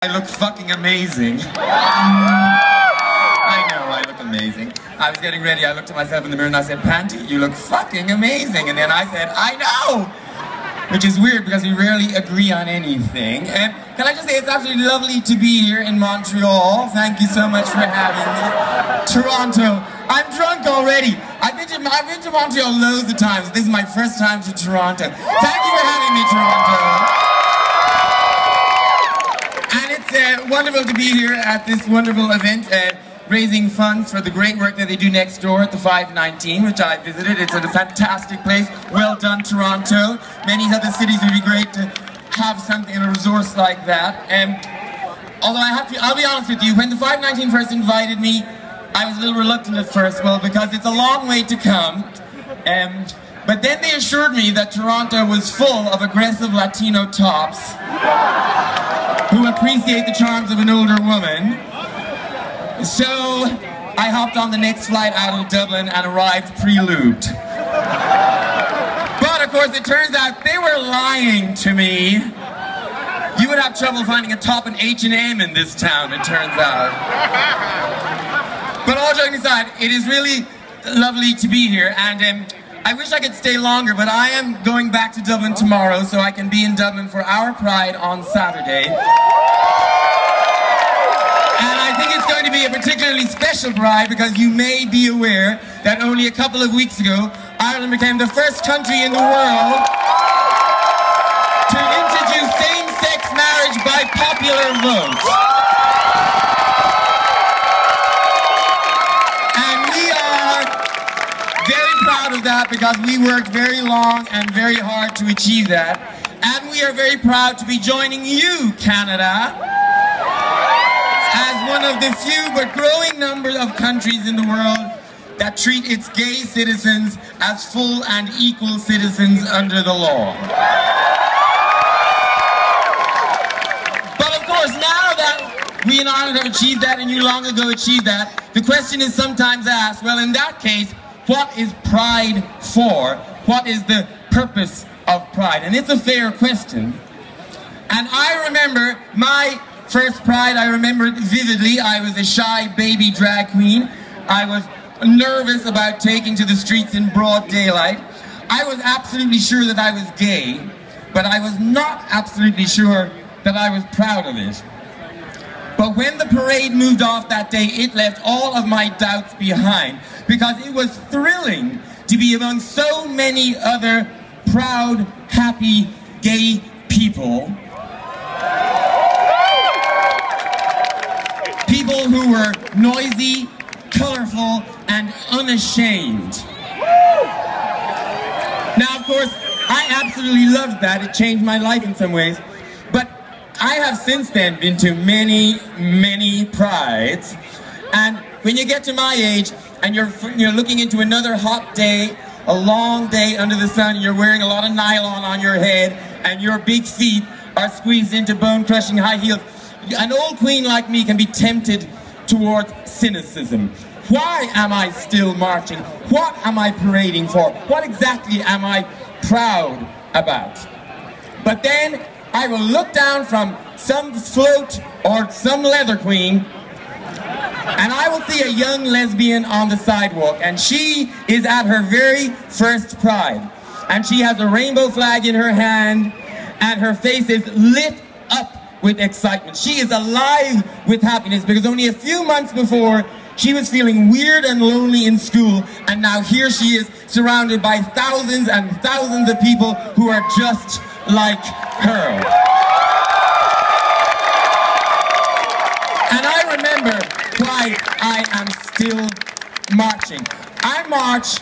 I look fucking amazing. I know, I look amazing. I was getting ready, I looked at myself in the mirror and I said, Panti, you look fucking amazing. And then I said, I know! Which is weird because we rarely agree on anything. And can I just say, it's absolutely lovely to be here in Montreal. Thank you so much for having me. Toronto. I'm drunk already. I've been to Montreal loads of times. This is my first time to Toronto. Thank you for having me, Toronto. And it's wonderful to be here at this wonderful event, raising funds for the great work that they do next door at the 519, which I visited. It's a fantastic place. Well done, Toronto. Many other cities would be great to have something, a resource like that. Although I'll be honest with you, when the 519 first invited me, I was a little reluctant at first, well, because it's a long way to come. But then they assured me that Toronto was full of aggressive Latino tops who appreciate the charms of an older woman. So I hopped on the next flight out of Dublin and arrived pre-lubed. But of course it turns out they were lying to me. You would have trouble finding a top in H&M in this town, it turns out. But all joking aside, it is really lovely to be here, and I wish I could stay longer, but I am going back to Dublin tomorrow so I can be in Dublin for our Pride on Saturday. And I think it's going to be a particularly special Pride because you may be aware that only a couple of weeks ago, Ireland became the first country in the world to introduce same-sex marriage by popular vote. And we are very proud of that because we worked very long and very hard to achieve that. And we are very proud to be joining you, Canada, as one of the few but growing number of countries in the world that treat its gay citizens as full and equal citizens under the law. But of course, now that we in Ireland have achieved that and you long ago achieved that, the question is sometimes asked, well, in that case, what is Pride for? What is the purpose of Pride? And it's a fair question. And I remember my first Pride, I remember it vividly. I was a shy baby drag queen. I was nervous about taking to the streets in broad daylight. I was absolutely sure that I was gay, but I was not absolutely sure that I was proud of it. But when the parade moved off that day, it left all of my doubts behind, because it was thrilling to be among so many other proud, happy, gay people. People who were noisy, colorful, and unashamed. Now, of course, I absolutely loved that. It changed my life in some ways. But I have since then been to many, many prides. And when you get to my age and you're looking into another hot day, a long day under the sun, and you're wearing a lot of nylon on your head, and your big feet are squeezed into bone-crushing high heels, an old queen like me can be tempted towards cynicism. Why am I still marching? What am I parading for? What exactly am I proud about? But then I will look down from some float or some leather queen, and I will see a young lesbian on the sidewalk, and she is at her very first Pride. And she has a rainbow flag in her hand, and her face is lit up with excitement. She is alive with happiness, because only a few months before, she was feeling weird and lonely in school, and now here she is surrounded by thousands and thousands of people who are just like her. And I remember why I am still marching. I march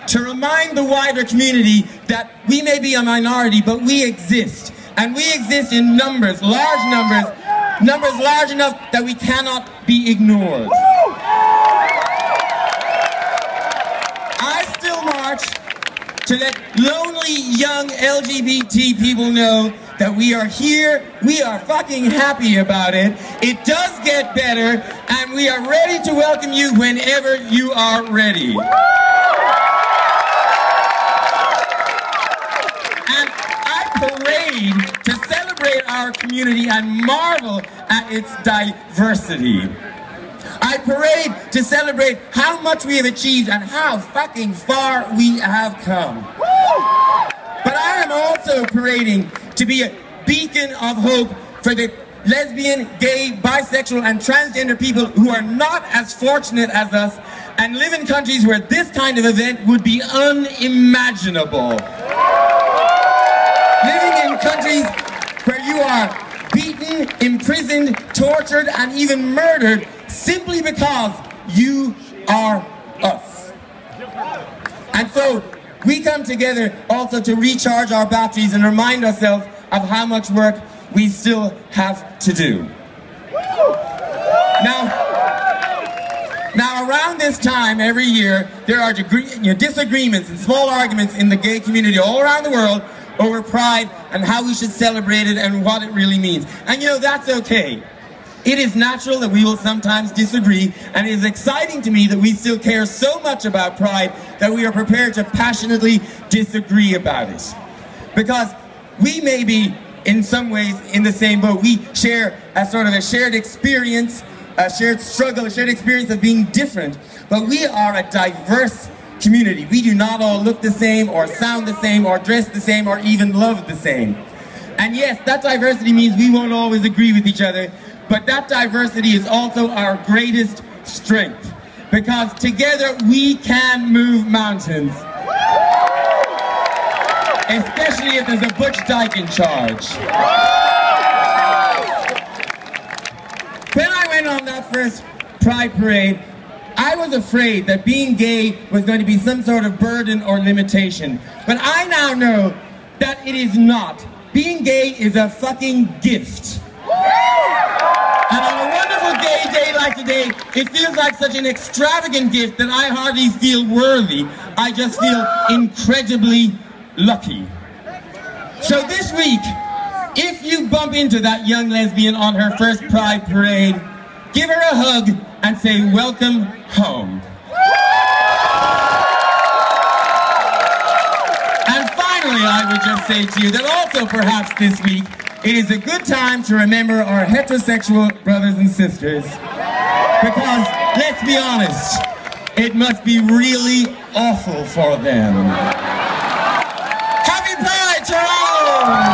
to remind the wider community that we may be a minority, but we exist. And we exist in numbers, large numbers, numbers large enough that we cannot be ignored. I still march to let lonely young LGBT people know that we are here, we are fucking happy about it, it does get better, and we are ready to welcome you whenever you are ready. And I parade to celebrate our our community and marvel at its diversity. I parade to celebrate how much we have achieved and how fucking far we have come. But I am also parading to be a beacon of hope for the lesbian, gay, bisexual, and transgender people who are not as fortunate as us and live in countries where this kind of event would be unimaginable. Living in countries where you are beaten, imprisoned, tortured, and even murdered simply because you are us. And so we come together also to recharge our batteries and remind ourselves of how much work we still have to do. Now around this time every year, there are disagreements and small arguments in the gay community all around the world over pride and how we should celebrate it and what it really means. And you know, that's okay. It is natural that we will sometimes disagree, and it is exciting to me that we still care so much about pride that we are prepared to passionately disagree about it. Because we may be in some ways in the same boat. We share a sort of a shared experience, a shared struggle, a shared experience of being different, but we are a diverse community. We do not all look the same, or sound the same, or dress the same, or even love the same. And yes, that diversity means we won't always agree with each other, but that diversity is also our greatest strength, because together we can move mountains. Especially if there's a butch dyke in charge. When I went on that first Pride Parade, I was afraid that being gay was going to be some sort of burden or limitation. But I now know that it is not. Being gay is a fucking gift. And on a wonderful gay day like today, it feels like such an extravagant gift that I hardly feel worthy. I just feel incredibly lucky. So this week, if you bump into that young lesbian on her first Pride Parade, give her a hug and say, welcome home. And finally, I would just say to you that also perhaps this week, it is a good time to remember our heterosexual brothers and sisters. Because, let's be honest, it must be really awful for them. Happy Pride, Toronto!